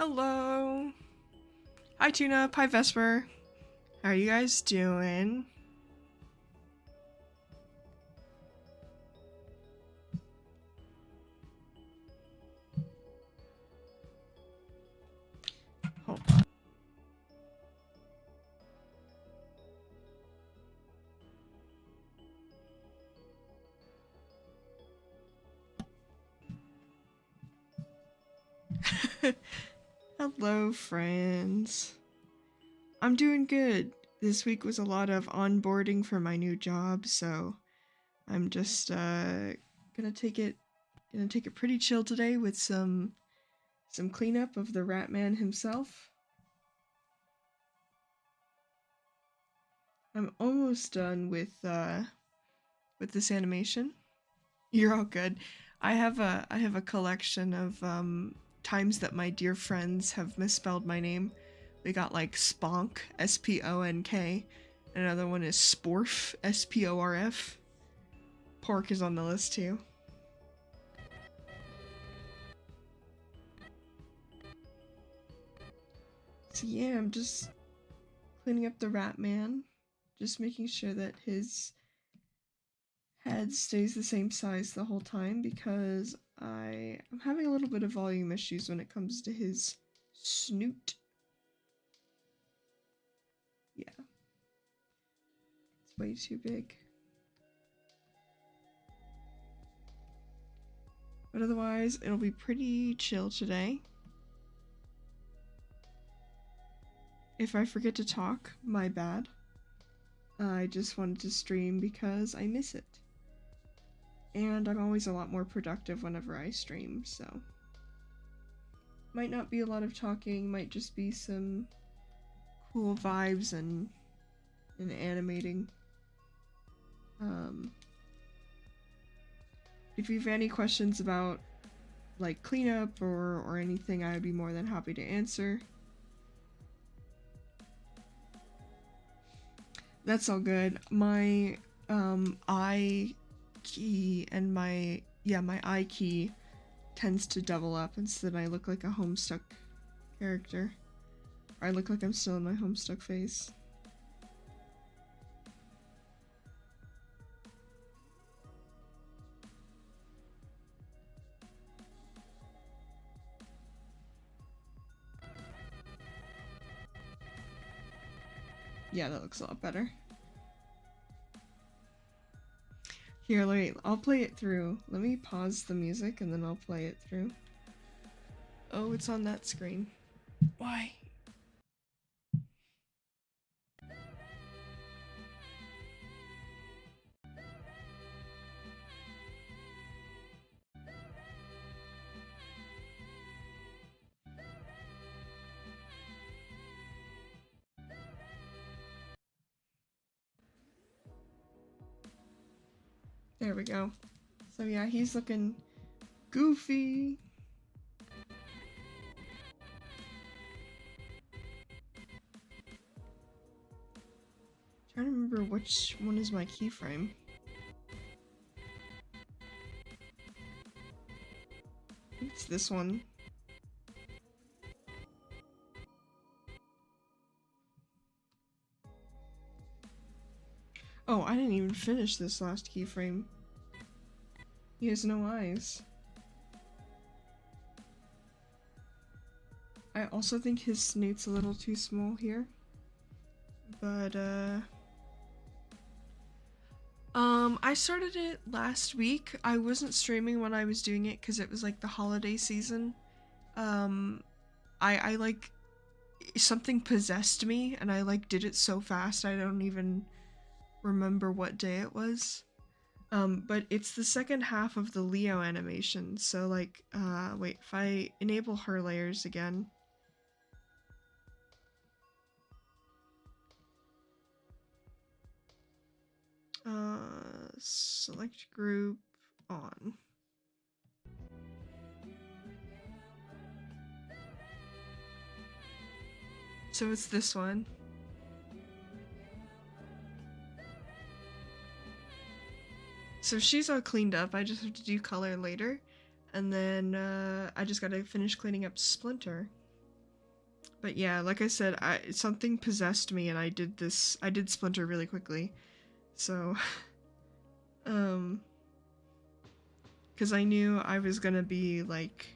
Hello. Hi Tuna. Hi Vesper. How are you guys doing? Hold on. Hello friends. I'm doing good. This week was a lot of onboarding for my new job, so I'm just gonna take it pretty chill today with some cleanup of the Rat Man himself. I'm almost done with this animation. You're all good. I have a collection of times that my dear friends have misspelled my name. We got like Sponk, S-P-O-N-K. Another one is Sporf, S-P-O-R-F. Pork is on the list too. So yeah, I'm just cleaning up the Rat Man. Just making sure that his head stays the same size the whole time because I'm having a little bit of volume issues when it comes to his snoot. Yeah. It's way too big. But otherwise, it'll be pretty chill today. If I forget to talk, my bad. I just wanted to stream because I miss it. And I'm always a lot more productive whenever I stream, so. Might not be a lot of talking, might just be some cool vibes and animating. If you have any questions about like cleanup or anything, I would be more than happy to answer. That's all good. My I key and my I key tends to double up, and so then I look like a Homestuck character. Or I look like I'm still in my Homestuck phase. Yeah, that looks a lot better. Here, wait, I'll play it through. Let me pause the music and then I'll play it through. Oh, it's on that screen. Why? There we go. So yeah, he's looking goofy. Trying to remember which one is my keyframe. I think it's this one. Oh, I didn't even finish this last keyframe. He has no eyes. I also think his snoot's a little too small here. But, I started it last week. I wasn't streaming when I was doing it because it was like the holiday season. I like, something possessed me and I like did it so fast I don't even remember what day it was. But it's the second half of the Leo animation, so like, wait, if I enable her layers again. Select group on. So it's this one. So she's all cleaned up, I just have to do color later. And then, I just gotta finish cleaning up Splinter. But yeah, like I said, something possessed me and I did Splinter really quickly. So, because I knew I was gonna be like,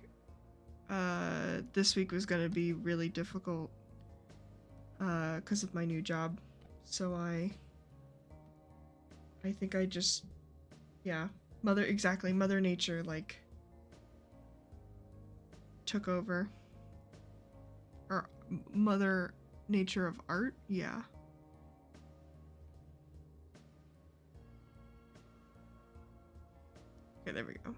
this week was gonna be really difficult, because of my new job. So I think I just, yeah, Mother Nature, like, took over. Or Mother Nature of art, yeah. Okay, there we go.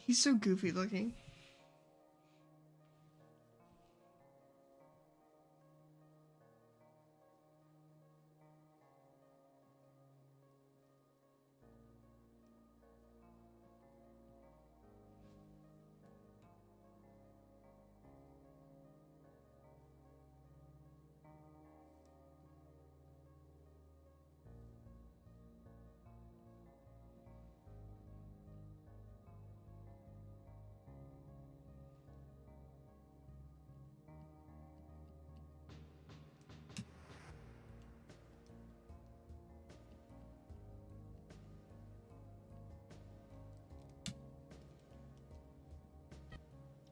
He's so goofy looking.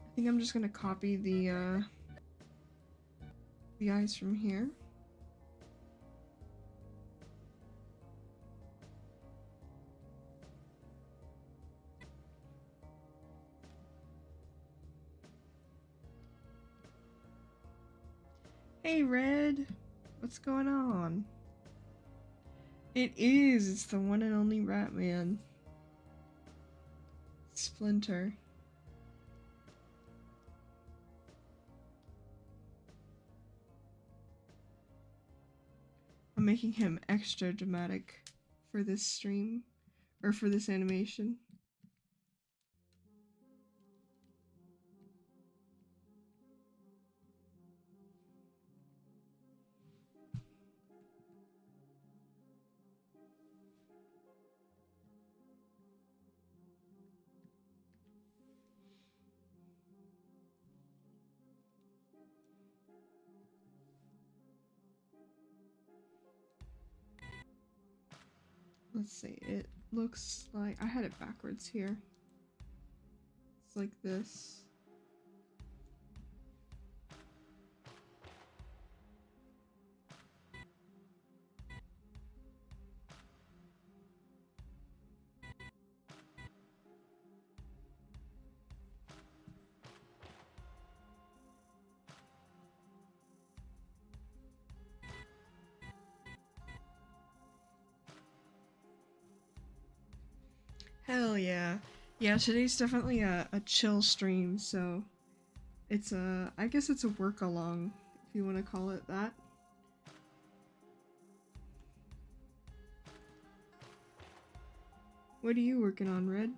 I think I'm just gonna copy the eyes from here. Hey, Red! What's going on? It is! It's the one and only Ratman. Splinter. I'm making him extra dramatic for this stream, or for this animation. Let's see, it looks like I had it backwards here. It's like this. Hell yeah. Yeah, today's definitely a chill stream, so it's I guess it's a work along, if you want to call it that. What are you working on, Red?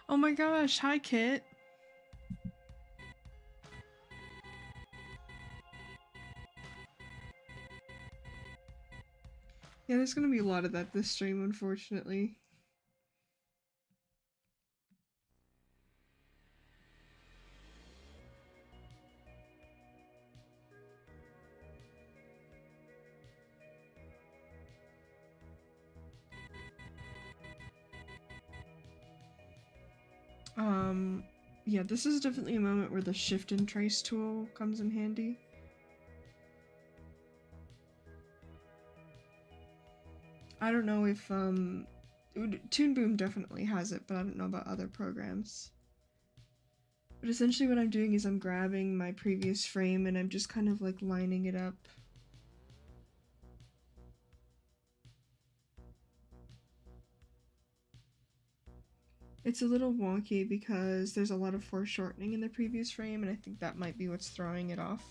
Oh my gosh, hi Kit. Yeah, there's gonna be a lot of that this stream, unfortunately. Yeah, this is definitely a moment where the shift and trace tool comes in handy. I don't know if Toon Boom definitely has it, but I don't know about other programs. But essentially what I'm doing is I'm grabbing my previous frame and I'm just kind of like lining it up. It's a little wonky because there's a lot of foreshortening in the previous frame, and I think that might be what's throwing it off.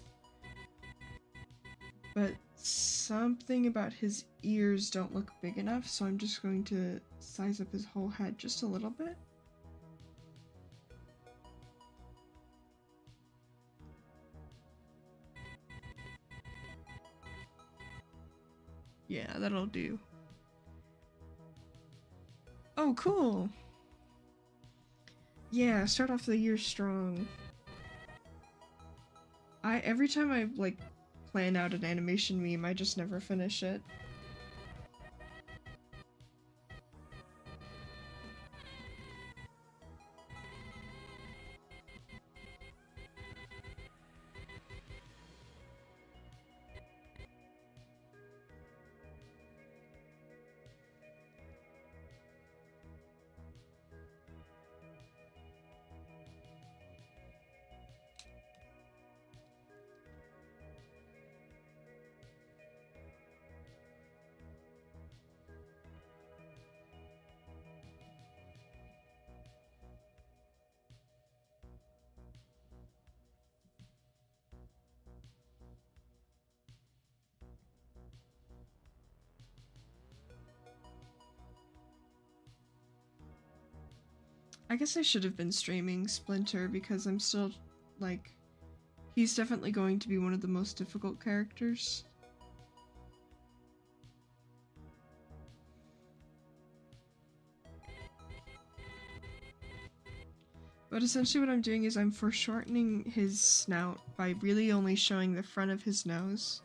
But something about his ears don't look big enough, so I'm just going to size up his whole head just a little bit. Yeah, that'll do. Oh, cool! Yeah, start off the year strong. Every time I, like, plan out an animation meme, I just never finish it. I guess I should have been streaming Splinter because I'm still, like, he's definitely going to be one of the most difficult characters. But essentially what I'm doing is I'm foreshortening his snout by really only showing the front of his nose.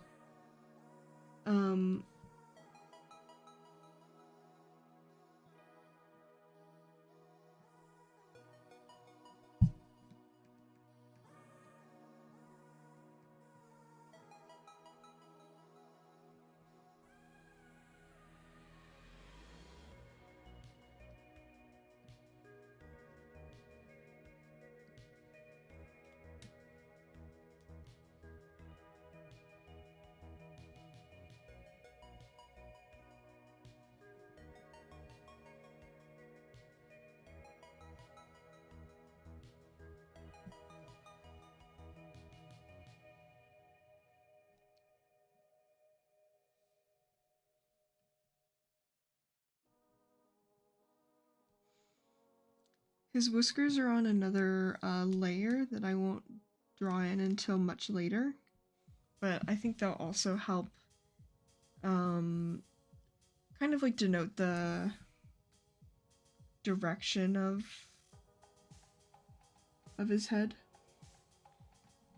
His whiskers are on another layer that I won't draw in until much later, but I think they'll also help kind of like denote the direction of his head.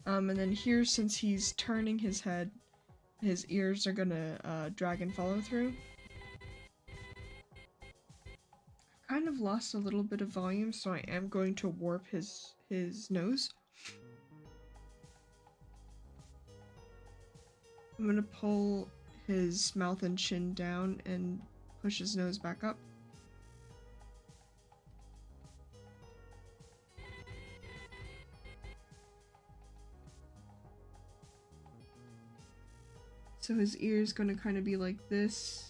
And then here, since he's turning his head, his ears are gonna drag and follow through. Kind of lost a little bit of volume, so I am going to warp his nose. I'm gonna pull his mouth and chin down and push his nose back up. So his ear's gonna kind of be like this.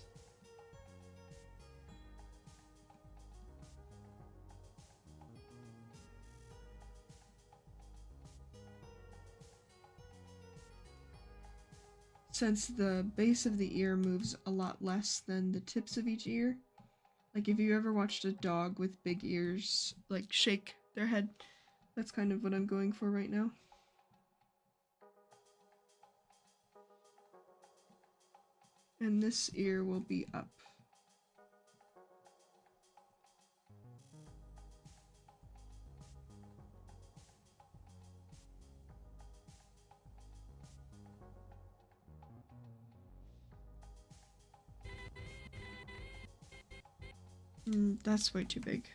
Since the base of the ear moves a lot less than the tips of each ear. Like if you ever watched a dog with big ears, like shake their head, that's kind of what I'm going for right now. And this ear will be up. That's way too big.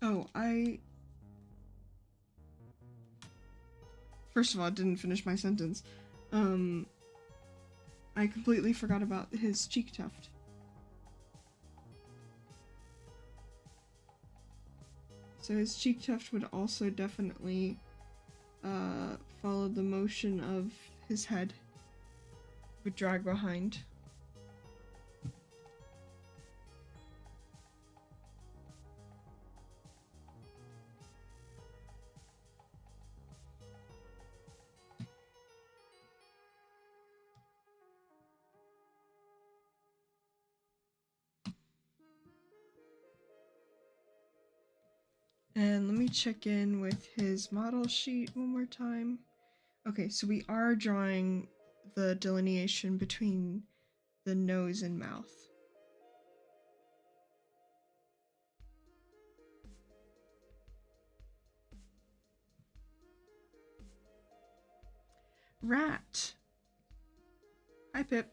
Oh, first of all, I didn't finish my sentence. I completely forgot about his cheek tuft. So his cheek tuft would also definitely follow the motion of his head. Would drag behind. And let me check in with his model sheet one more time. Okay, so we are drawing the delineation between the nose and mouth. Rat. Hi, Pip.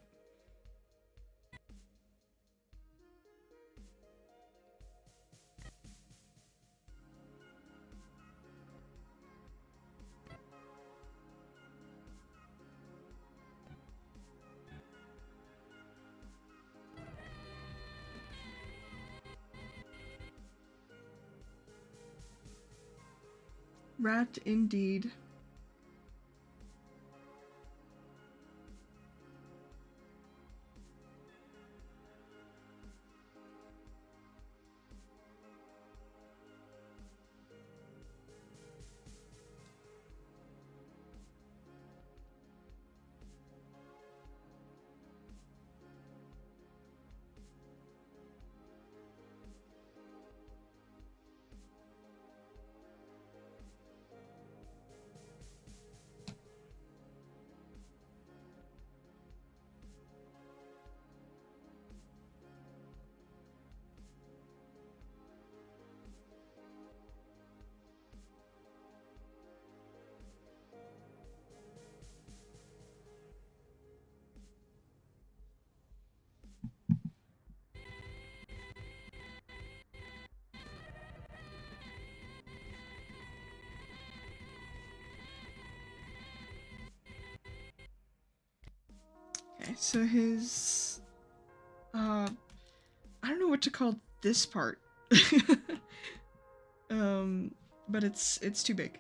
Rat indeed. Okay, so his I don't know what to call this part. But it's too big.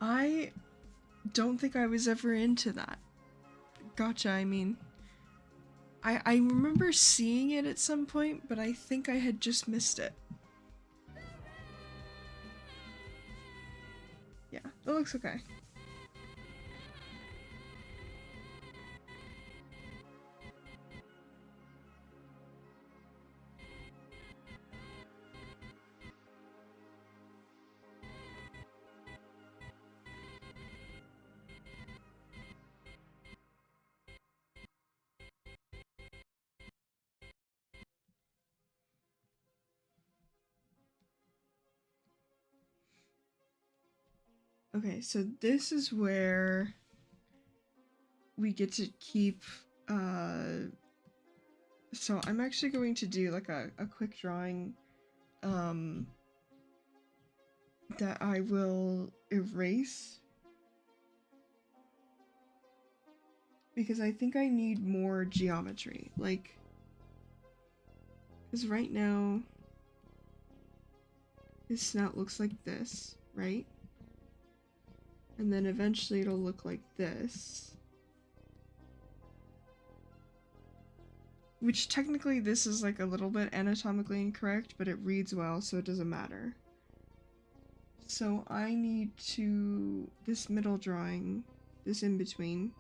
I don't think I was ever into that. Gotcha, I mean. I remember seeing it at some point, but I think I had just missed it. Yeah, it looks okay. Okay, so this is where we get to keep, so I'm actually going to do like a quick drawing, that I will erase, because I think I need more geometry. Like, Because right now, his snout looks like this, right? And then eventually it'll look like this. Which technically this is like a little bit anatomically incorrect, but it reads well, so it doesn't matter. So I need to, this middle drawing, this in between.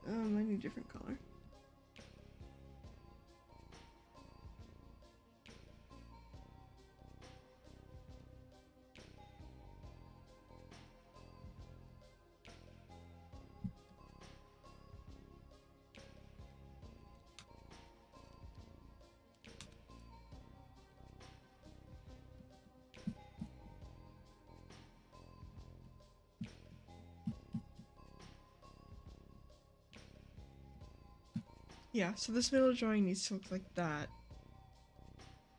I need a different color. Yeah, so this middle drawing needs to look like that.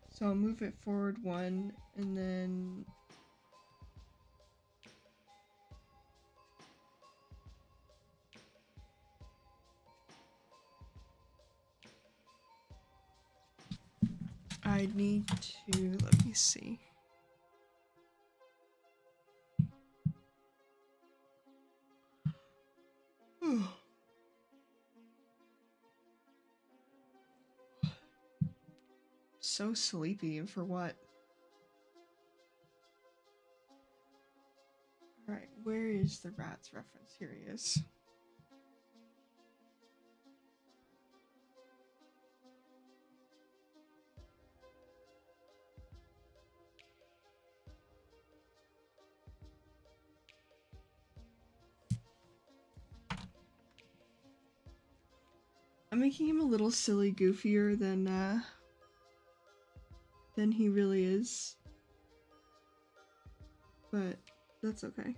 So I'll move it forward one, and then I need to, let me see. So sleepy, and for what? Alright, where is the rats reference? Here he is. I'm making him a little silly goofier than he really is. But that's okay.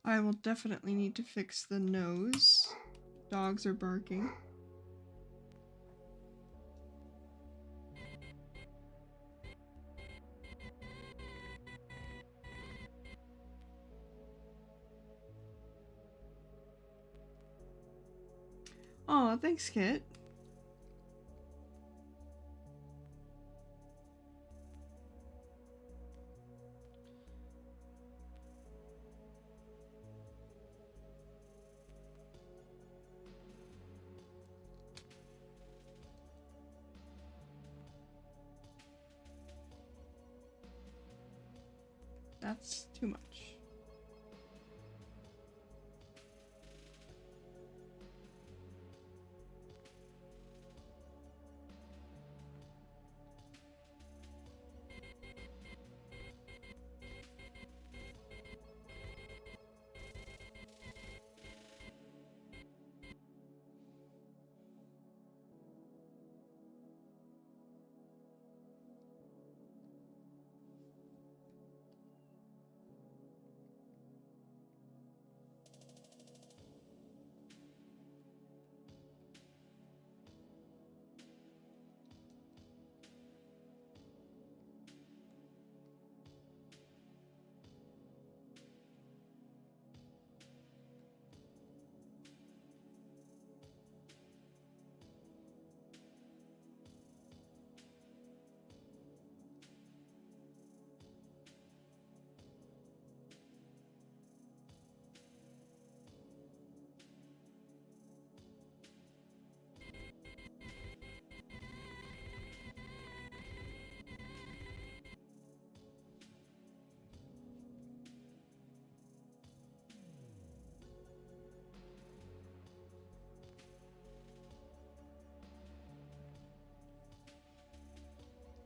I will definitely need to fix the nose. Dogs are barking. Aw, thanks, Kit. That's too much.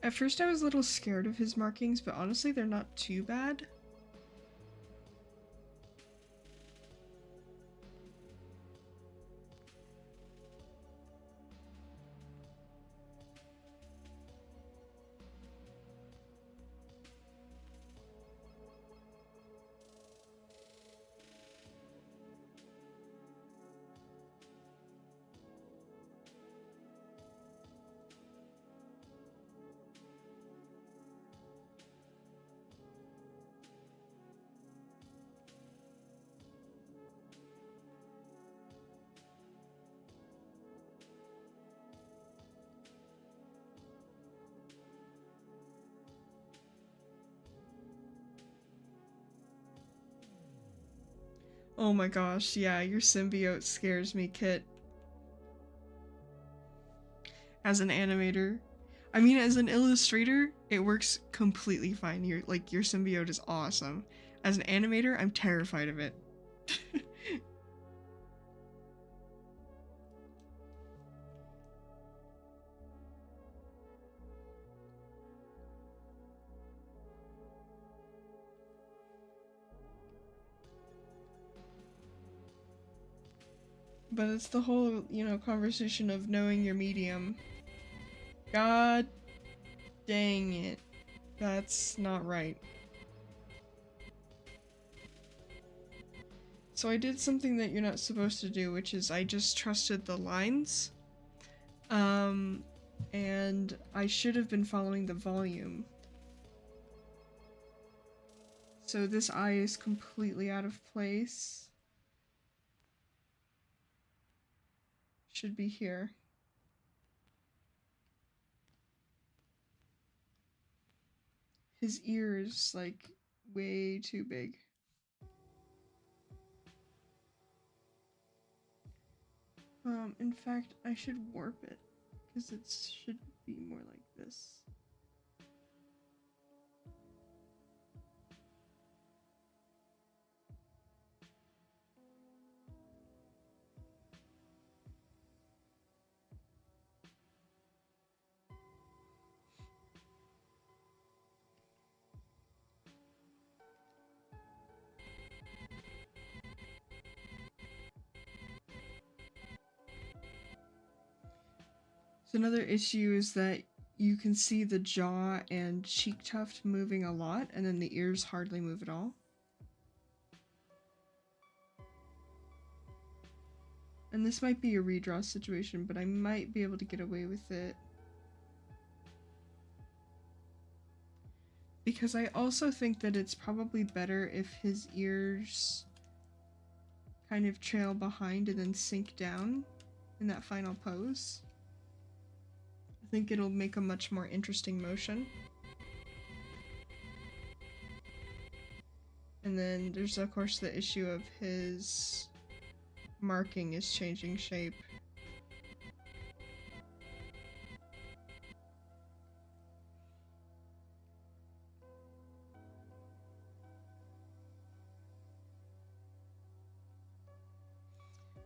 At first I was a little scared of his markings, but honestly they're not too bad. Oh my gosh, yeah, your symbiote scares me, Kit. As an animator. I mean, as an illustrator, it works completely fine. Your symbiote is awesome. As an animator, I'm terrified of it. But it's the whole, conversation of knowing your medium. God dang it. That's not right. So I did something that you're not supposed to do, which is I just trusted the lines. And I should have been following the volume. So this eye is completely out of place. Should be here. His ears, like, way too big. In fact, I should warp it, because it should be more like this. So another issue is that you can see the jaw and cheek tuft moving a lot, and then the ears hardly move at all. And this might be a redraw situation, but I might be able to get away with it. Because I also think that it's probably better if his ears kind of trail behind and then sink down in that final pose. I think it'll make a much more interesting motion. And then there's of course the issue of his marking is changing shape.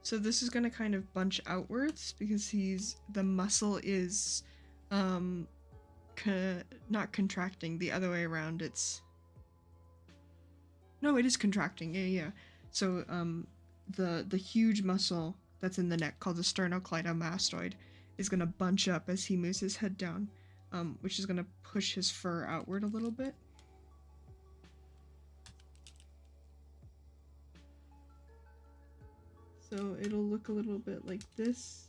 So this is gonna kind of bunch outwards because the muscle is not contracting, the other way around. No, it is contracting. Yeah. So the huge muscle that's in the neck called the sternocleidomastoid is gonna bunch up as he moves his head down, which is gonna push his fur outward a little bit. So it'll look a little bit like this.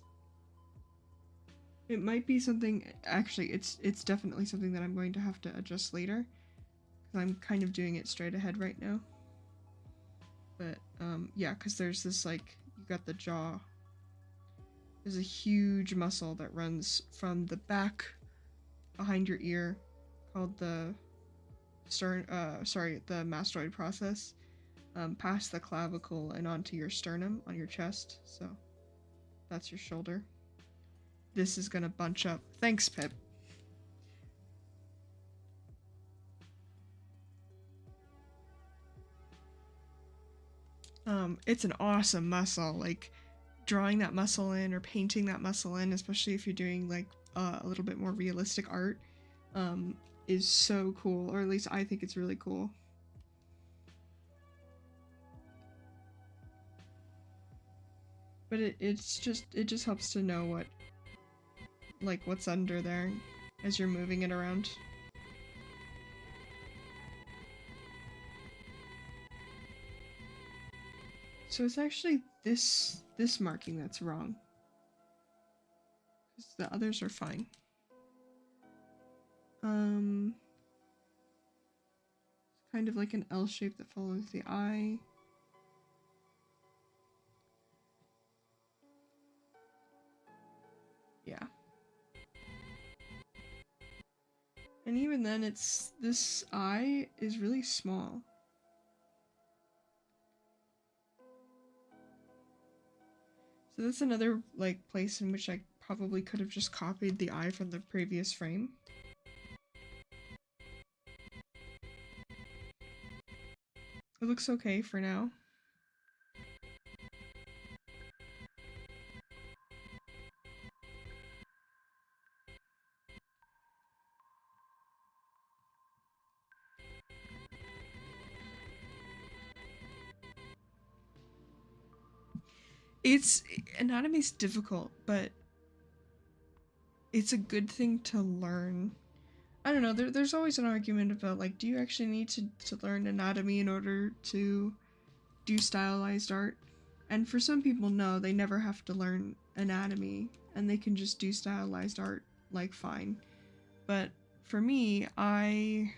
It might be something, actually it's definitely something that I'm going to have to adjust later, because I'm kind of doing it straight ahead right now. But yeah, because there's this, like, you got the jaw. There's a huge muscle that runs from the back behind your ear called the the mastoid process, past the clavicle and onto your sternum on your chest. So that's your shoulder. This is gonna bunch up. Thanks, Pip. It's an awesome muscle. Like, drawing that muscle in or painting that muscle in, especially if you're doing like a little bit more realistic art, is so cool, or at least I think it's really cool. But it just helps to know what, like, what's under there as you're moving it around. So it's actually this marking that's wrong, because the others are fine. It's kind of like an L shape that follows the eye. Yeah. And even then, this eye is really small. So that's another, like, place in which I probably could have just copied the eye from the previous frame. It looks okay for now. Anatomy's difficult, but it's a good thing to learn. I don't know, there's always an argument about, like, do you actually need to learn anatomy in order to do stylized art? And for some people, no, they never have to learn anatomy, and they can just do stylized art, like, fine. But for me, I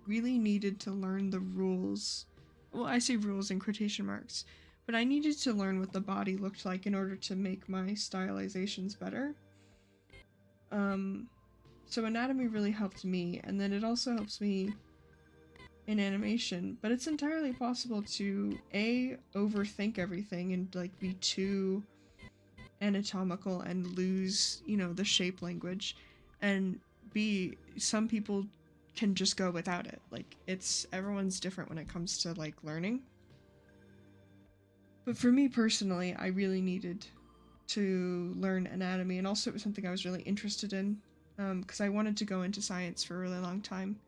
really needed to learn the rules. Well, I say rules in quotation marks, but I needed to learn what the body looked like in order to make my stylizations better. So anatomy really helped me, and then it also helps me in animation, but it's entirely possible to overthink everything and, like, be too anatomical and lose, you know, the shape language, and B, some people can just go without it. Like, everyone's different when it comes to, like, learning. But for me personally, I really needed to learn anatomy, and also it was something I was really interested in, because I wanted to go into science for a really long time,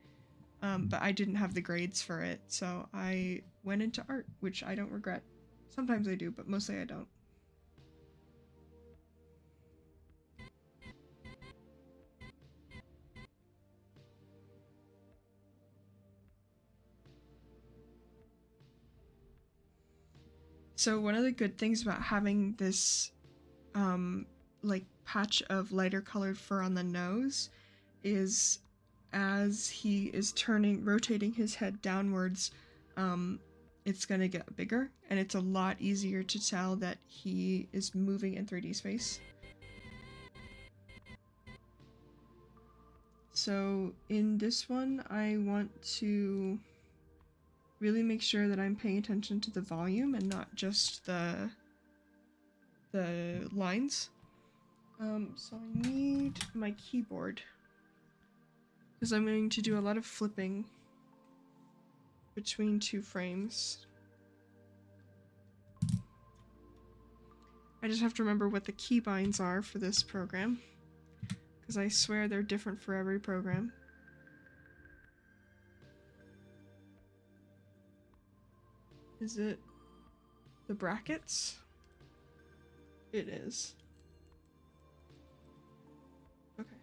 but I didn't have the grades for it, so I went into art, which I don't regret. Sometimes I do, but mostly I don't. So one of the good things about having this like, patch of lighter colored fur on the nose is, as he is rotating his head downwards, it's gonna get bigger, and it's a lot easier to tell that he is moving in 3D space. So in this one, I want to really make sure that I'm paying attention to the volume and not just the lines. So I need my keyboard, because I'm going to do a lot of flipping between two frames. I just have to remember what the keybinds are for this program, because I swear they're different for every program. Is it the brackets? It is. Okay.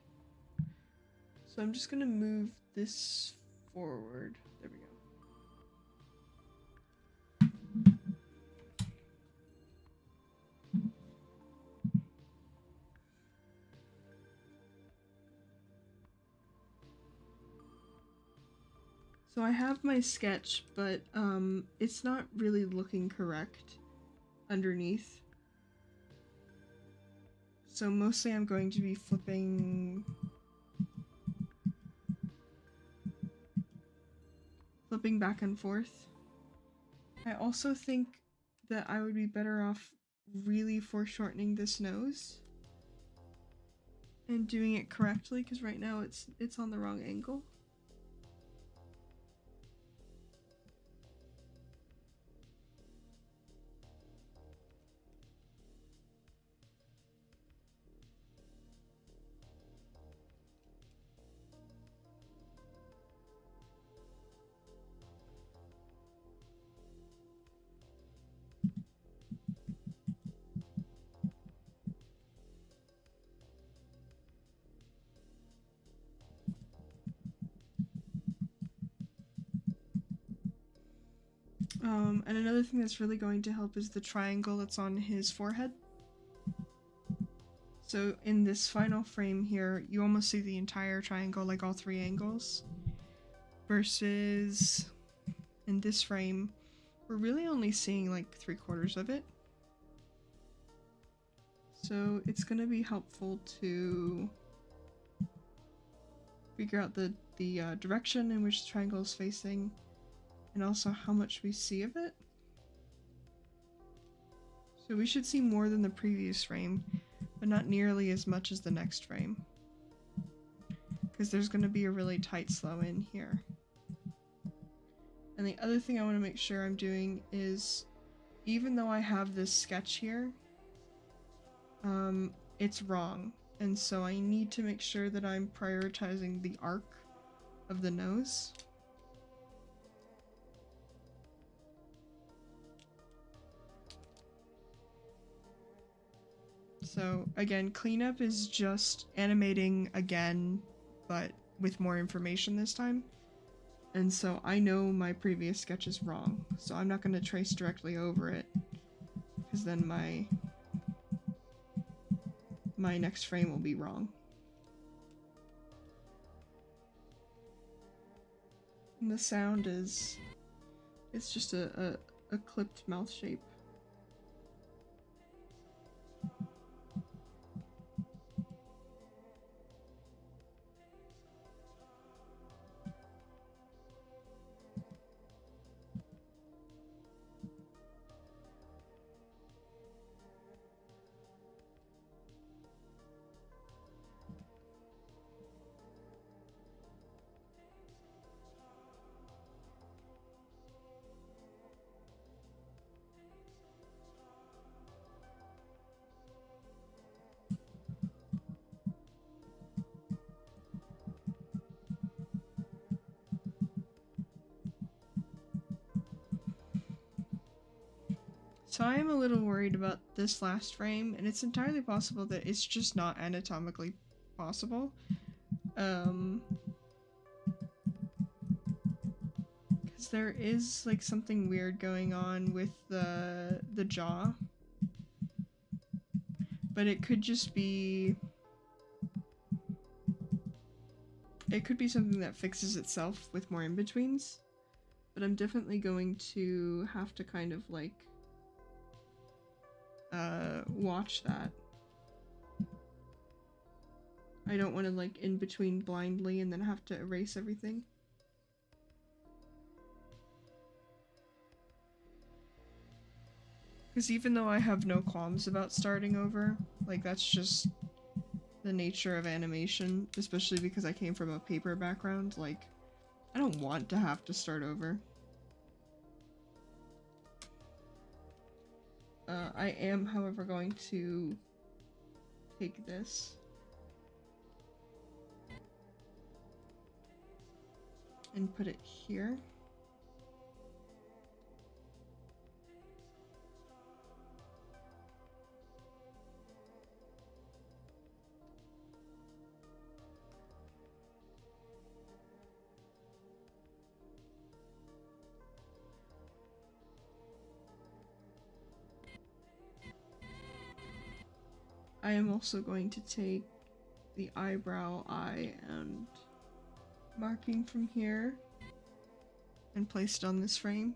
So I'm just gonna move this forward. There we go. So I have my sketch, but it's not really looking correct underneath. So mostly I'm going to be flipping back and forth. I also think that I would be better off really foreshortening this nose and doing it correctly, because right now it's on the wrong angle. And another thing that's really going to help is the triangle that's on his forehead. So in this final frame here, you almost see the entire triangle, like all 3 angles. Versus in this frame, we're really only seeing like 3/4 of it. So it's going to be helpful to figure out the direction in which the triangle is facing, and also how much we see of it. So we should see more than the previous frame, but not nearly as much as the next frame, because there's going to be a really tight slow in here. And the other thing I want to make sure I'm doing is, even though I have this sketch here, it's wrong. And so I need to make sure that I'm prioritizing the arc of the nose. So again, cleanup is just animating again, but with more information this time. And so I know my previous sketch is wrong, so I'm not going to trace directly over it, because then my next frame will be wrong. And the sound is, it's just a clipped mouth shape. So I am a little worried about this last frame, and it's entirely possible that it's just not anatomically possible. Because there is like something weird going on with the jaw. But it could just be... it could be something that fixes itself with more in-betweens. But I'm definitely going to have to kind of like watch that. I don't want to like in between blindly and then have to erase everything. Because even though I have no qualms about starting over, like that's just the nature of animation, especially because I came from a paper background, like I don't want to have to start over. I am, however, going to take this and put it here. I am also going to take the eyebrow eye and marking from here and place it on this frame.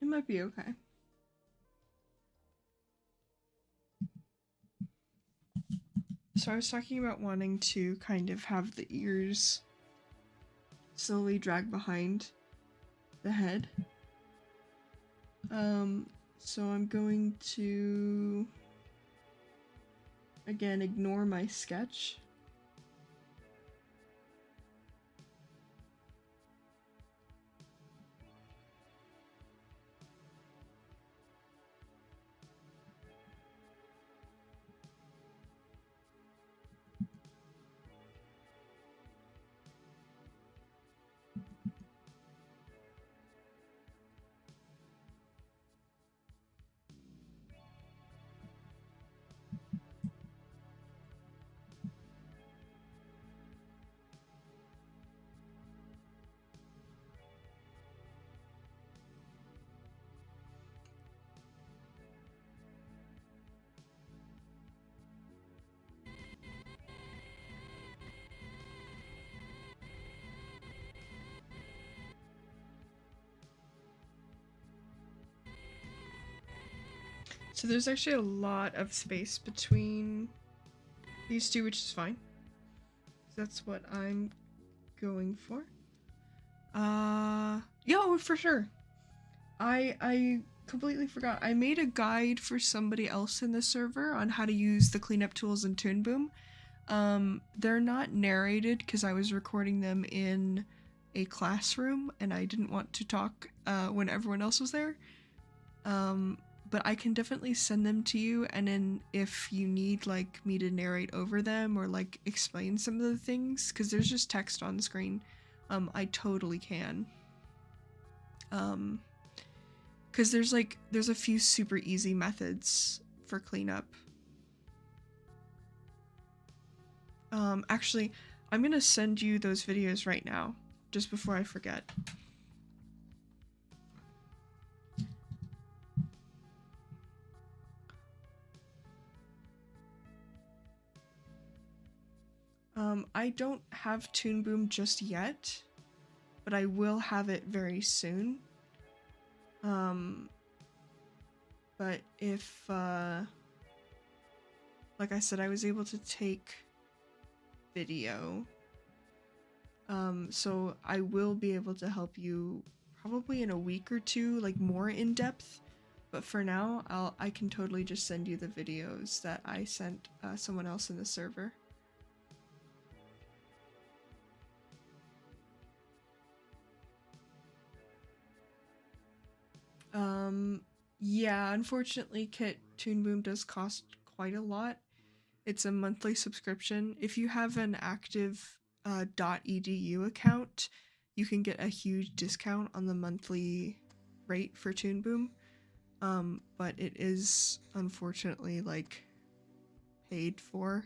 It might be okay. So I was talking about wanting to kind of have the ears slowly drag behind the head. So I'm going to, again, ignore my sketch. So there's actually a lot of space between these two, which is fine. That's what I'm going for. Yeah, oh, for sure. I completely forgot. I made a guide for somebody else in the server on how to use the cleanup tools in Toon Boom. They're not narrated because I was recording them in a classroom and I didn't want to talk when everyone else was there. But I can definitely send them to you, and then if you need like me to narrate over them or like explain some of the things, because there's just text on the screen, I totally can. Because there's a few super easy methods for cleanup. Actually, I'm gonna send you those videos right now, just before I forget. I don't have Toon Boom just yet, but I will have it very soon. But if, like I said, I was able to take video, so I will be able to help you probably in a week or two, like more in depth. But for now, I can totally just send you the videos that I sent someone else in the server. Yeah, unfortunately, Toon Boom does cost quite a lot. It's a monthly subscription. If you have an active .edu account, you can get a huge discount on the monthly rate for Toon Boom. But it is unfortunately like paid for.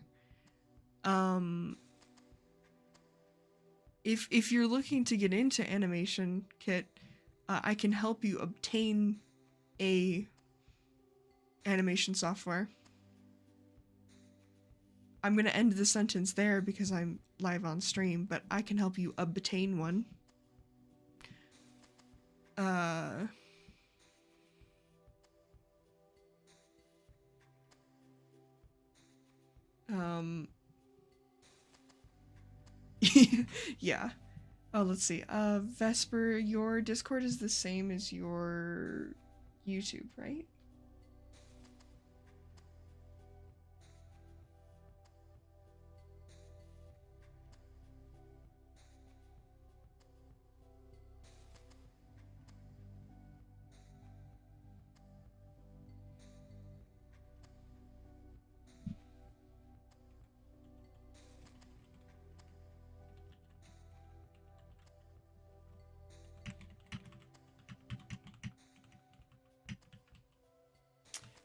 If you're looking to get into animation, Kit, I can help you obtain a animation software. I'm gonna end the sentence there because I'm live on stream, but I can help you obtain one. Yeah. Oh, let's see. Vesper, your Discord is the same as your YouTube, right?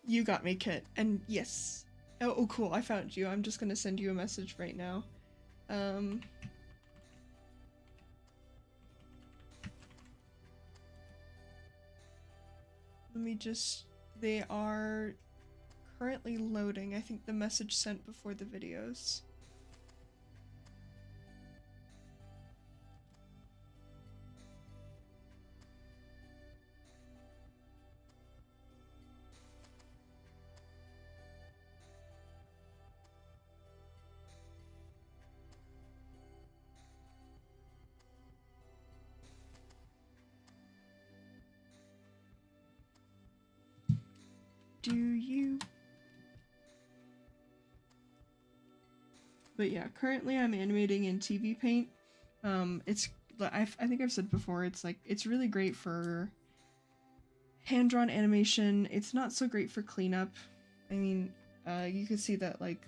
You got me, Kit. And yes. Oh, cool. I found you. I'm just gonna send you a message right now. Let me just... They are currently loading. I think the message sent before the videos. Do you? But yeah, currently I'm animating in TV Paint. I think I've said before, it's really great for hand-drawn animation. It's not so great for cleanup. I mean, you can see that like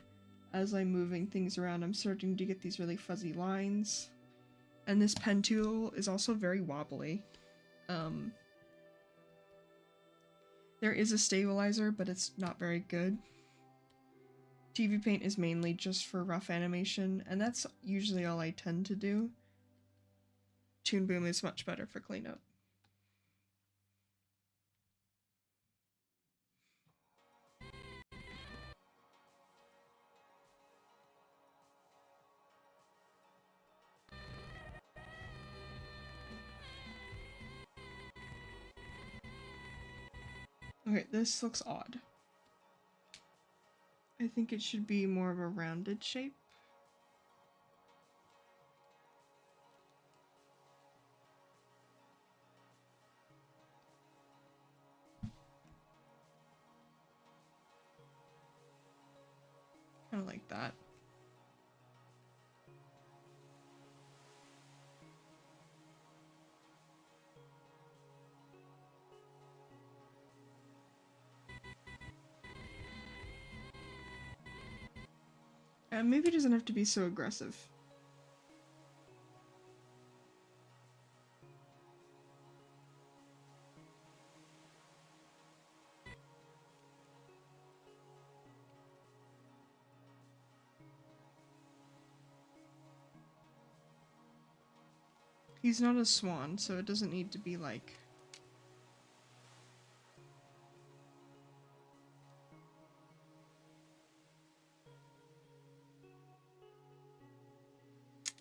as I'm moving things around, I'm starting to get these really fuzzy lines. And this pen tool is also very wobbly. There is a stabilizer, but it's not very good. TV Paint is mainly just for rough animation, and that's usually all I tend to do. Toon Boom is much better for cleanup. Okay, this looks odd. I think it should be more of a rounded shape. Kind of like that. Maybe it doesn't have to be so aggressive. He's not a swan, so it doesn't need to be like...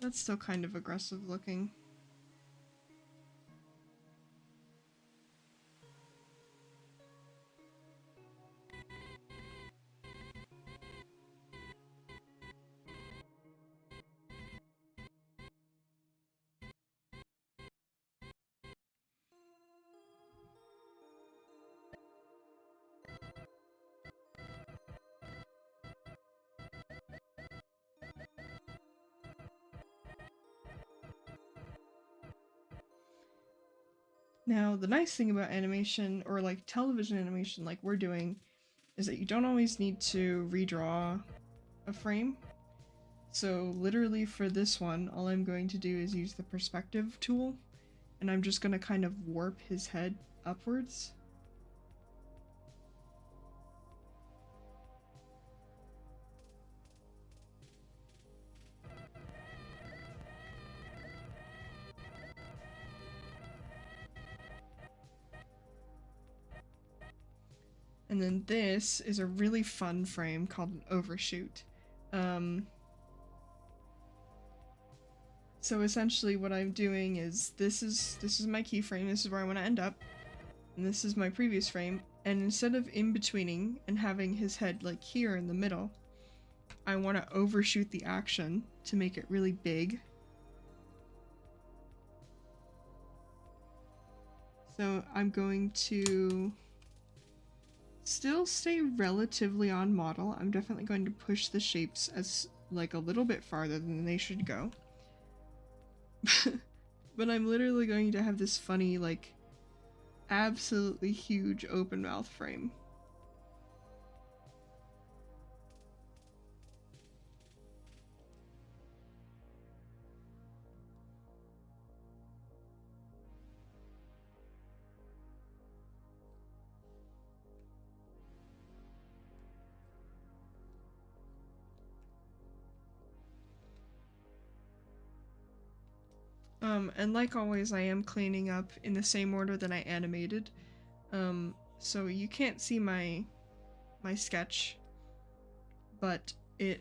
That's still kind of aggressive looking. Now, the nice thing about animation, or like television animation like we're doing, is that you don't always need to redraw a frame. So literally for this one, all I'm going to do is use the perspective tool, and I'm just going to kind of warp his head upwards. And then this is a really fun frame called an overshoot. So essentially what I'm doing is this is my keyframe, this is where I want to end up, and this is my previous frame, and instead of in-betweening and having his head like here in the middle, I want to overshoot the action to make it really big. So I'm going to still stay relatively on model. I'm definitely going to push the shapes as like a little bit farther than they should go. But I'm literally going to have this funny, like, absolutely huge open mouth frame. And like always, I am cleaning up in the same order that I animated. So you can't see my sketch, but it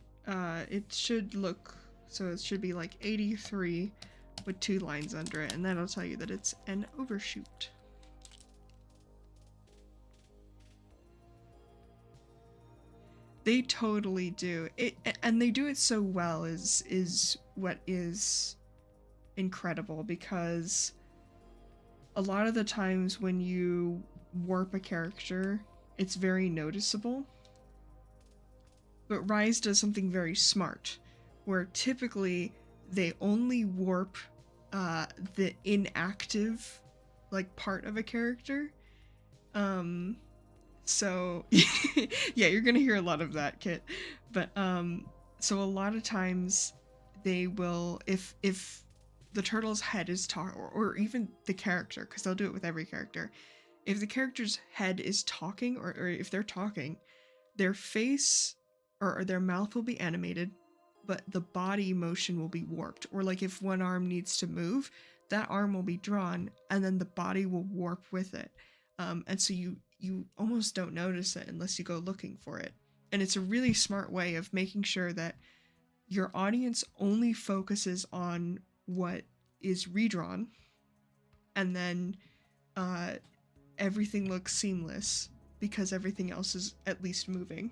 should look, so it should be like 83 with 2 lines under it, and that'll tell you that it's an overshoot. They totally do it, and they do it so well is what is incredible, because a lot of the times when you warp a character, it's very noticeable. But Rise does something very smart, where typically they only warp the inactive like part of a character. So yeah, you're gonna hear a lot of that, Kit. But so a lot of times they will, if the turtle's head is or even the character, because they'll do it with every character. If the character's head is talking, or if they're talking, their face or their mouth will be animated, but the body motion will be warped. Or like if one arm needs to move, that arm will be drawn, and then the body will warp with it. And so you almost don't notice it unless you go looking for it. And it's a really smart way of making sure that your audience only focuses on what is redrawn, and then everything looks seamless because everything else is at least moving.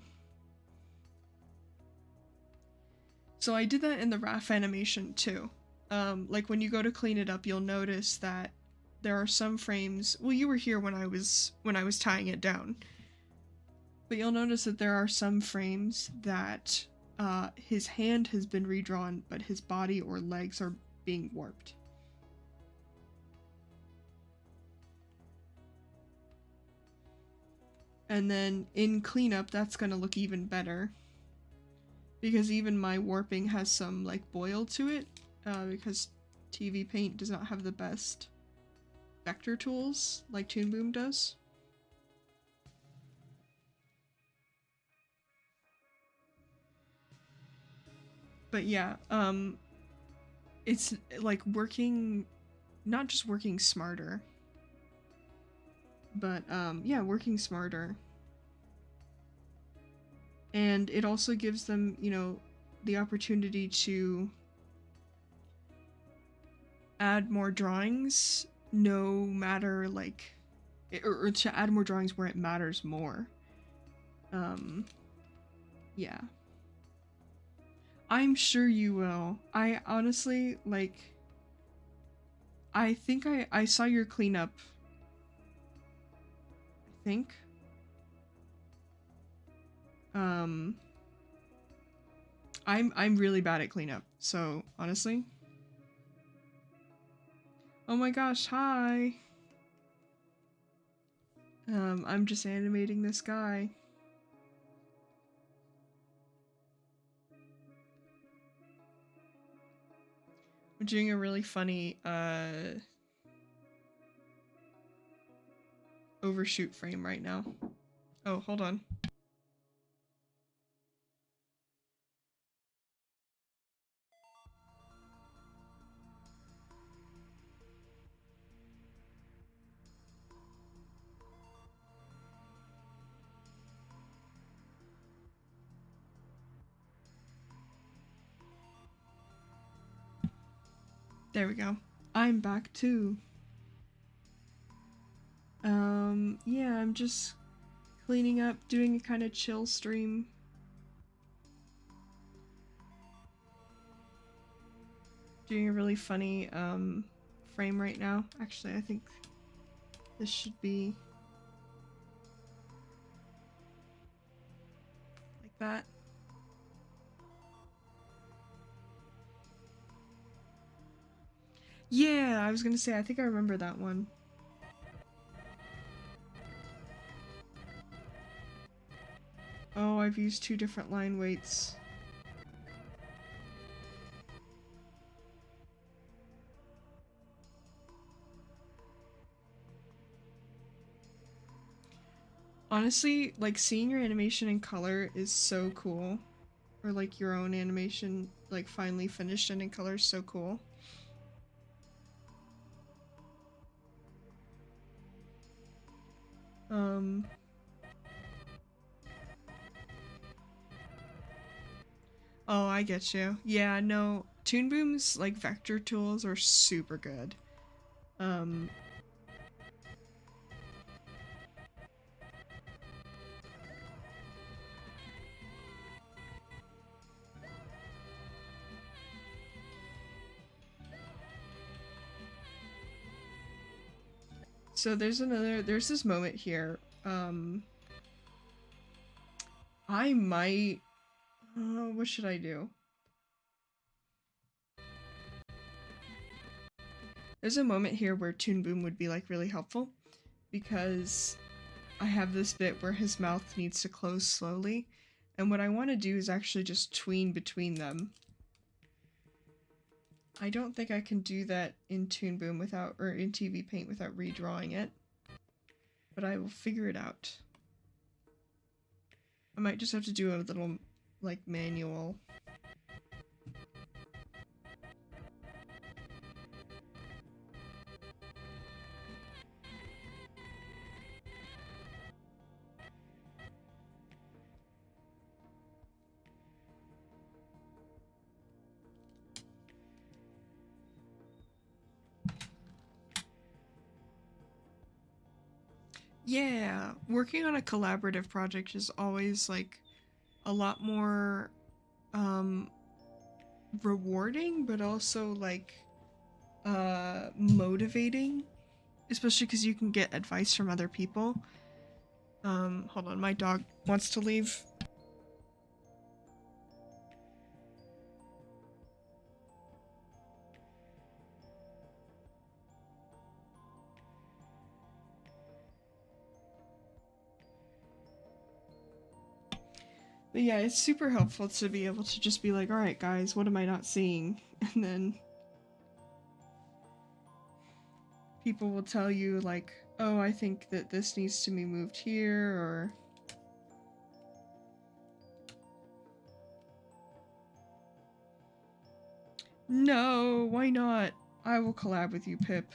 So I did that in the RAF animation too. Like when you go to clean it up, you'll notice that there are some frames. Well, you were here when I was tying it down, but you'll notice that there are some frames that his hand has been redrawn, but his body or legs are being warped. And then in cleanup, that's gonna look even better, because even my warping has some like boil to it, because TV Paint does not have the best vector tools like Toon Boom does. But yeah, it's like working, not just working smarter, but yeah, working smarter. And it also gives them, you know, the opportunity to add more drawings, no matter like, or to add more drawings where it matters more. Yeah. I'm sure you will. I honestly, like, I think I saw your cleanup. I think. I'm really bad at cleanup, so honestly. Oh my gosh, hi! I'm just animating this guy. We're doing a really funny, overshoot frame right now. Oh, hold on. There we go. I'm back too. Yeah, I'm just cleaning up, doing a kind of chill stream. Doing a really funny, frame right now. Actually, I think this should be like that. Yeah, I was gonna say, I think I remember that one. Oh, I've used 2 different line weights. Honestly, like, seeing your animation in color is so cool. Or, like, your own animation, like, finally finished and in color is so cool. Oh, I get you. Yeah, no, Toon Boom's, like, vector tools are super good. So there's this moment here. I might, what should I do? There's a moment here where Toon Boom would be like really helpful, because I have this bit where his mouth needs to close slowly, and what I want to do is actually just tween between them. I don't think I can do that in Toon Boom without, or in TV Paint without redrawing it, but I will figure it out. I might just have to do a little, like, manual. Yeah, working on a collaborative project is always like a lot more rewarding, but also like motivating, especially because you can get advice from other people. Hold on, my dog wants to leave. But yeah, it's super helpful to be able to just be like, alright guys, what am I not seeing? And then people will tell you like, oh, I think that this needs to be moved here, or... No, why not? I will collab with you, Pip.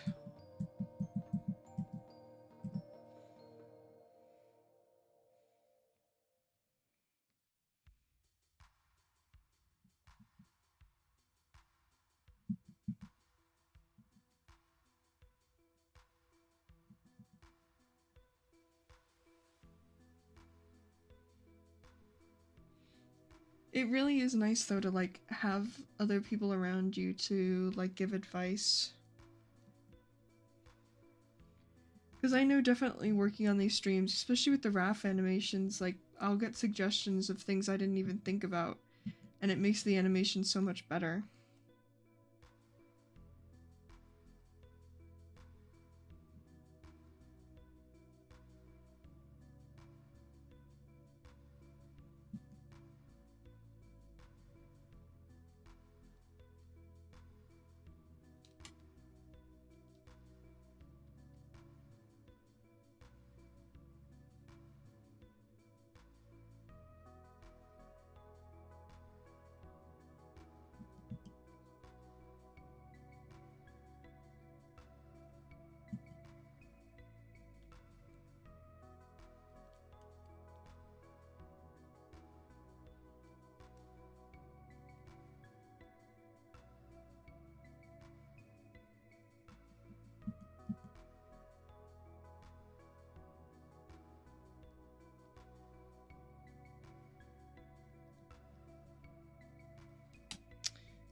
It really is nice though to like have other people around you to like give advice. Because I know definitely working on these streams, especially with the RAF animations, like I'll get suggestions of things I didn't even think about, and it makes the animation so much better.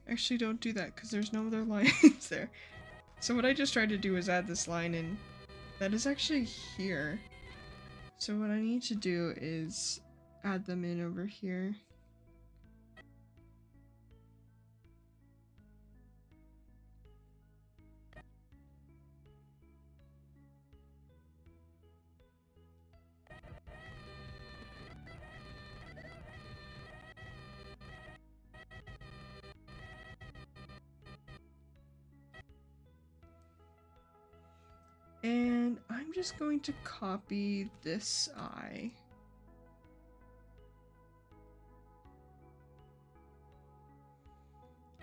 Actually, don't do that because there's no other lines there. So what I just tried to do is add this line in. That is actually here. So what I need to do is add them in over here. And I'm just going to copy this eye.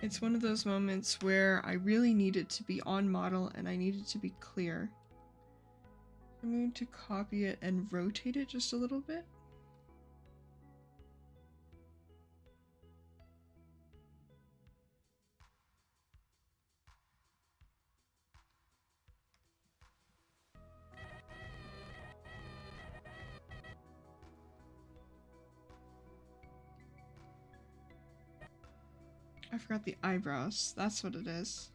It's one of those moments where I really need it to be on model and I need it to be clear. I'm going to copy it and rotate it just a little bit. I forgot the eyebrows. That's what it is.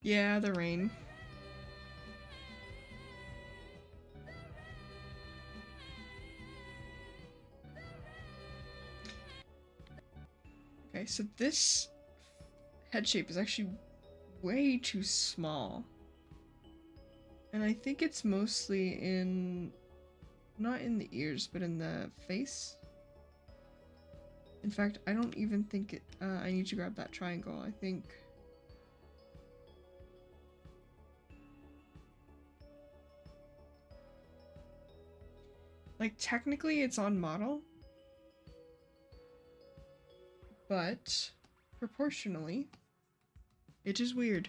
Yeah, the rain. Okay, so this head shape is actually way too small. And I think it's mostly in... not in the ears, but in the face. In fact, I don't even think it... I need to grab that triangle, I think... Like, technically it's on model, but proportionally, it is weird.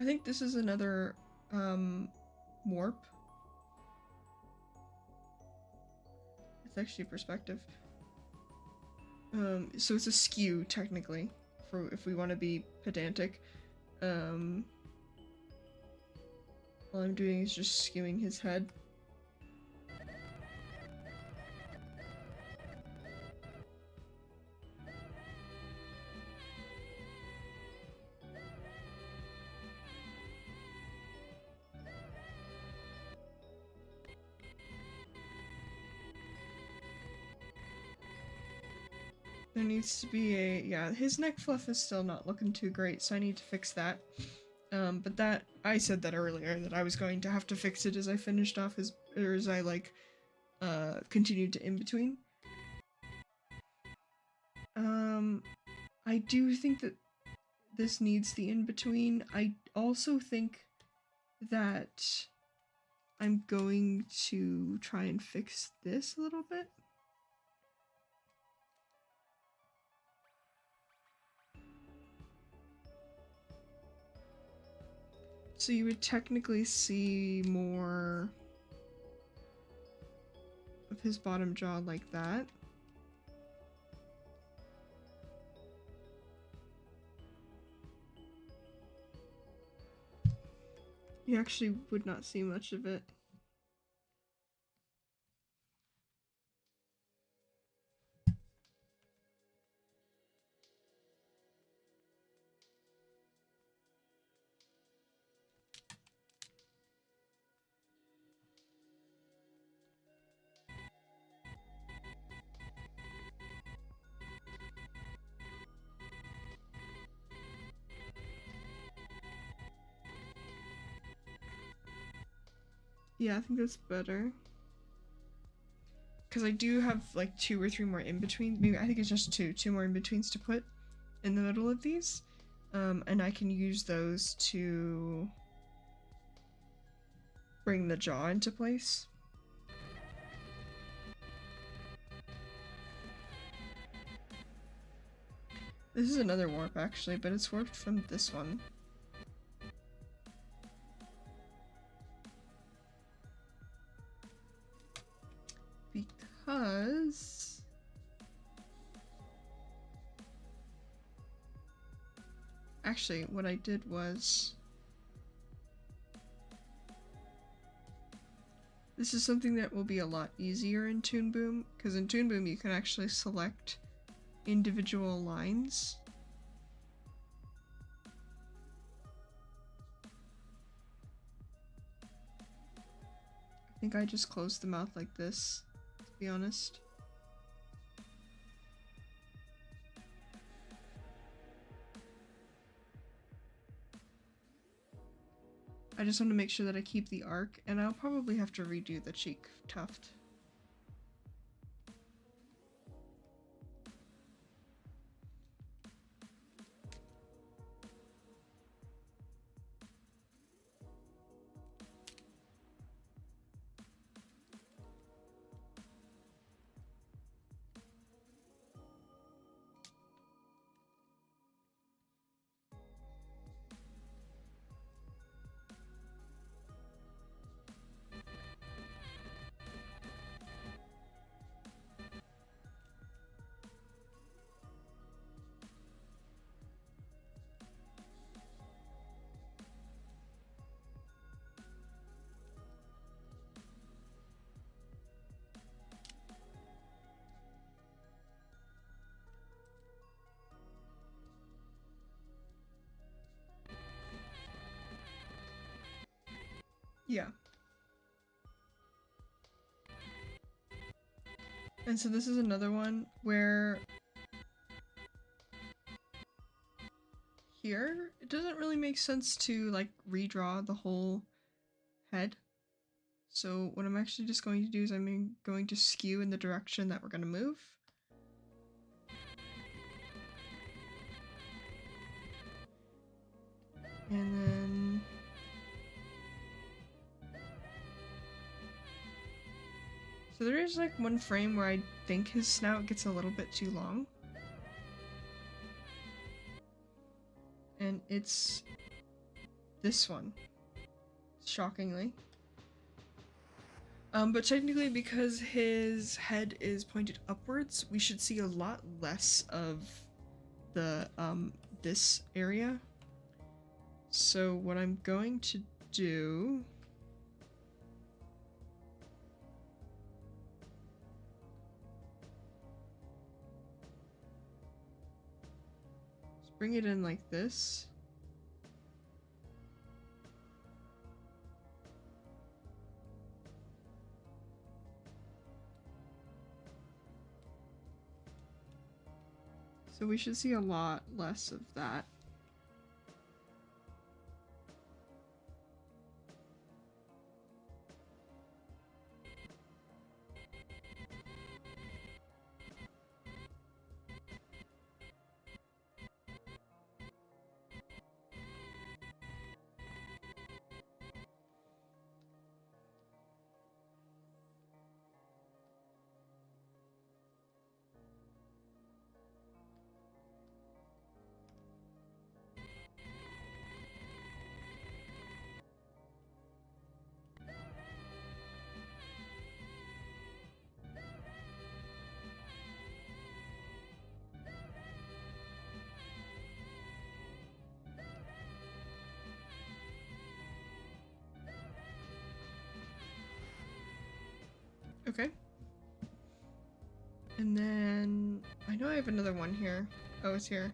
I think this is another warp. It's actually perspective. So it's a skew technically, for if we want to be pedantic. All I'm doing is just skewing his head. There needs to be a, yeah, his neck fluff is still not looking too great, so I need to fix that. But that, I said that earlier, that I was going to have to fix it as I finished off his, or as I, like, continued to in-between. I do think that this needs the in-between. I also think that I'm going to try and fix this a little bit. So you would technically see more of his bottom jaw like that. You actually would not see much of it. Yeah, I think that's better. Because I do have like 2 or 3 more in-betweens. Maybe I think it's just two more in-betweens to put in the middle of these. And I can use those to bring the jaw into place. This is another warp actually, but it's warped from this one. Because actually what I did was, this is something that will be a lot easier in Toon Boom, because in Toon Boom you can actually select individual lines. I think I just closed the mouth like this, to be honest. I just want to make sure that I keep the arc, and I'll probably have to redo the cheek tuft. Yeah. And so this is another one where here it doesn't really make sense to like redraw the whole head. So what I'm actually just going to do is I'm going to skew in the direction that we're going to move. And then so there is like one frame where I think his snout gets a little bit too long. And it's this one, shockingly. But technically, because his head is pointed upwards, we should see a lot less of the, this area. So what I'm going to do is bring it in like this. So we should see a lot less of that. Okay. And then I know I have another one here. Oh, it's here.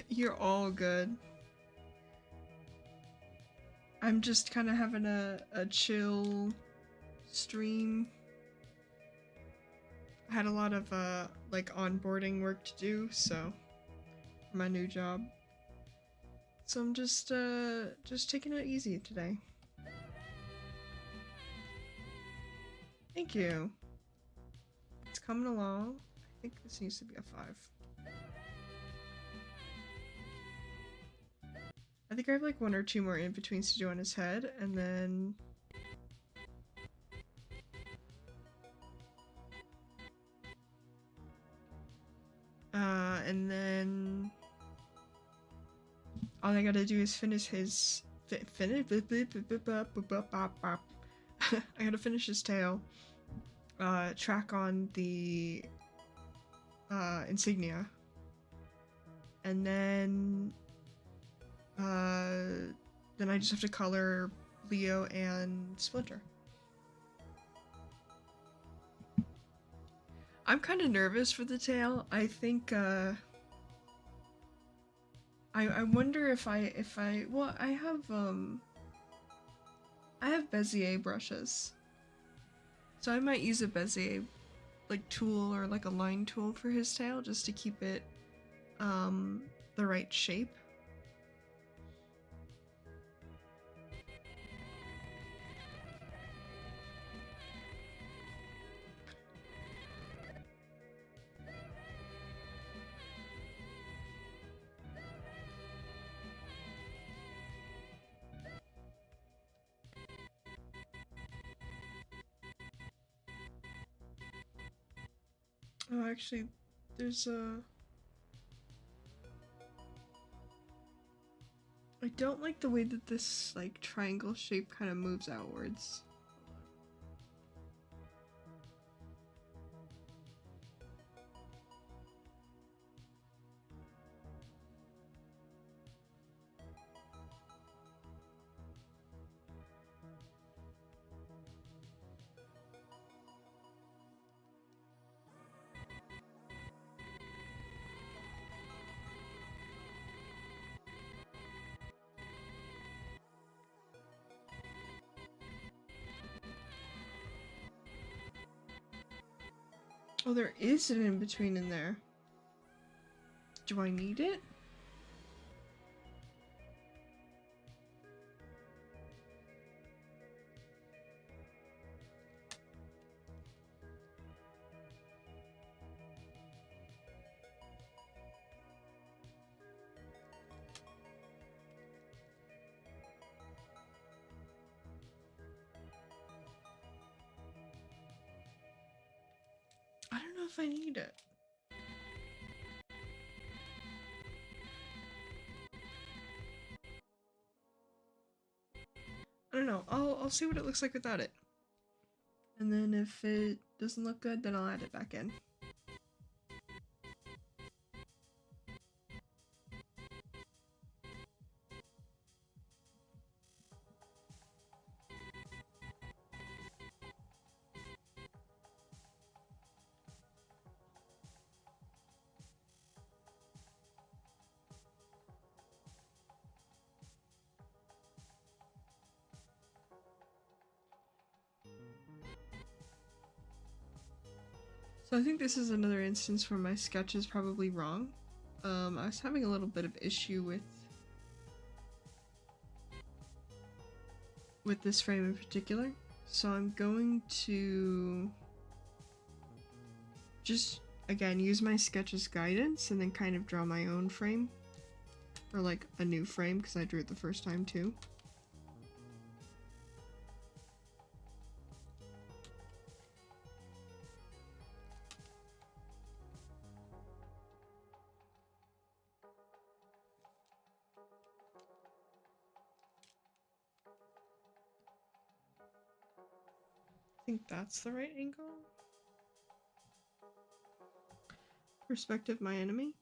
You're all good. I'm just kind of having a chill stream. I had a lot of like onboarding work to do, so for my new job. So I'm just taking it easy today. Thank you. It's coming along. I think this needs to be a 5. I think I have like 1 or 2 more in-betweens to do on his head, and then... all I gotta do is finish his... I gotta finish his tail. Track on the insignia. And then I just have to color Leo and Splinter. I'm kind of nervous for the tail. I think I wonder if I well, I have Bezier brushes. So I might use a Bezier like tool or like a line tool for his tail just to keep it the right shape. Oh, actually, there's a... I don't like the way that this, like, triangle shape kind of moves outwards. Oh, there is an in-between in there. Do I need it? I don't know if I need it. I don't know. I'll see what it looks like without it. And then if it doesn't look good, then I'll add it back in. So I think this is another instance where my sketch is probably wrong. I was having a little bit of issue with this frame in particular. So I'm going to just, again, use my sketch as guidance and then kind of draw my own frame. Or like a new frame, because I drew it the first time too. I think that's the right angle. Perspective, my enemy.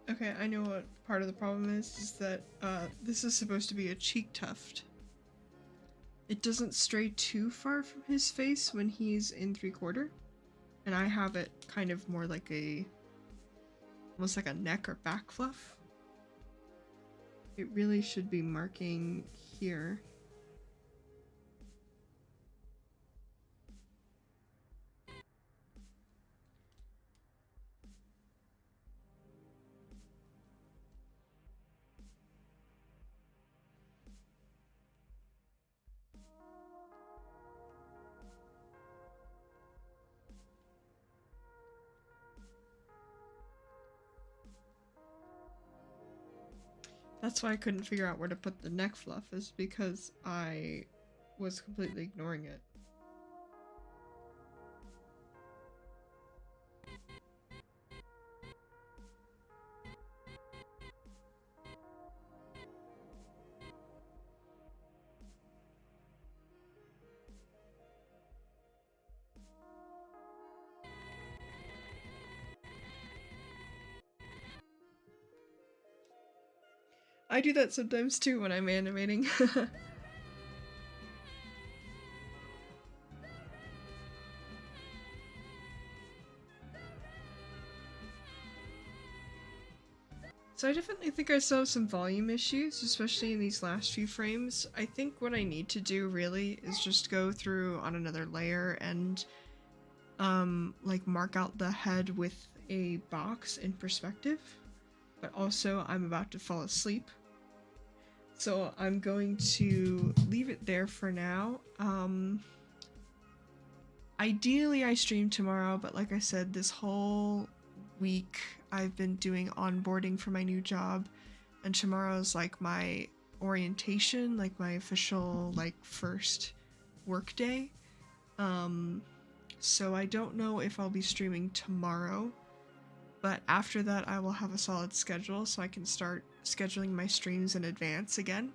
Okay, I know what part of the problem is that this is supposed to be a cheek tuft. It doesn't stray too far from his face when he's in 3/4, and I have it kind of more like almost like a neck or back fluff. It really should be marking here. That's why I couldn't figure out where to put the neck fluff, is because I was completely ignoring it. I do that sometimes too when I'm animating. So I definitely think I still have some volume issues, especially in these last few frames. I think what I need to do really is just go through on another layer and like mark out the head with a box in perspective. But also I'm about to fall asleep, so I'm going to leave it there for now. Ideally I stream tomorrow, but like I said, this whole week I've been doing onboarding for my new job, and tomorrow's like my orientation, like my official like first work day. So I don't know if I'll be streaming tomorrow, but after that I will have a solid schedule so I can start scheduling my streams in advance again.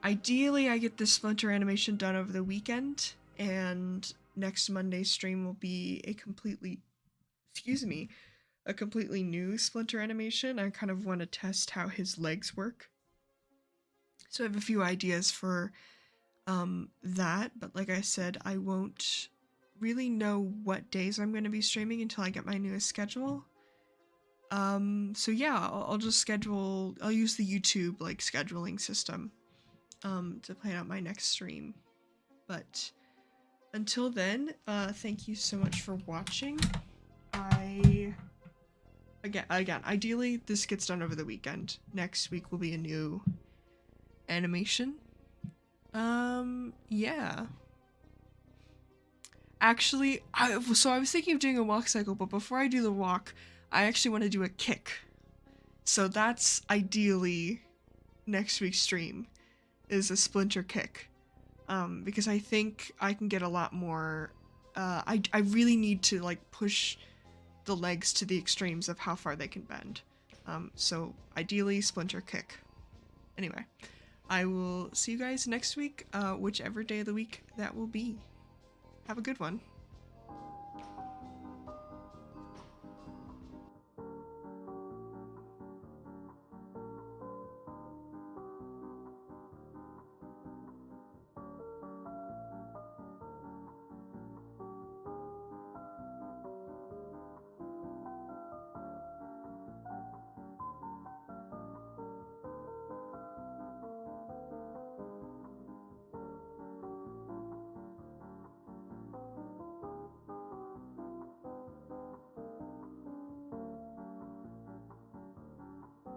Ideally I get this Splinter animation done over the weekend, and next Monday's stream will be a completely new Splinter animation. I kind of want to test how his legs work. So I have a few ideas for that, but like I said, I won't really know what days I'm going to be streaming until I get my newest schedule. So yeah, I'll just schedule, I'll use the YouTube like scheduling system to plan out my next stream. But until then, thank you so much for watching. Again, ideally this gets done over the weekend. Next week will be a new animation. Yeah. Actually, I was thinking of doing a walk cycle, but before I do the walk, I actually want to do a kick. So that's ideally next week's stream, is a Splinter kick. Because I think I can get a lot more, I really need to like push the legs to the extremes of how far they can bend. So ideally Splinter kick. Anyway, I will see you guys next week, whichever day of the week that will be. Have a good one.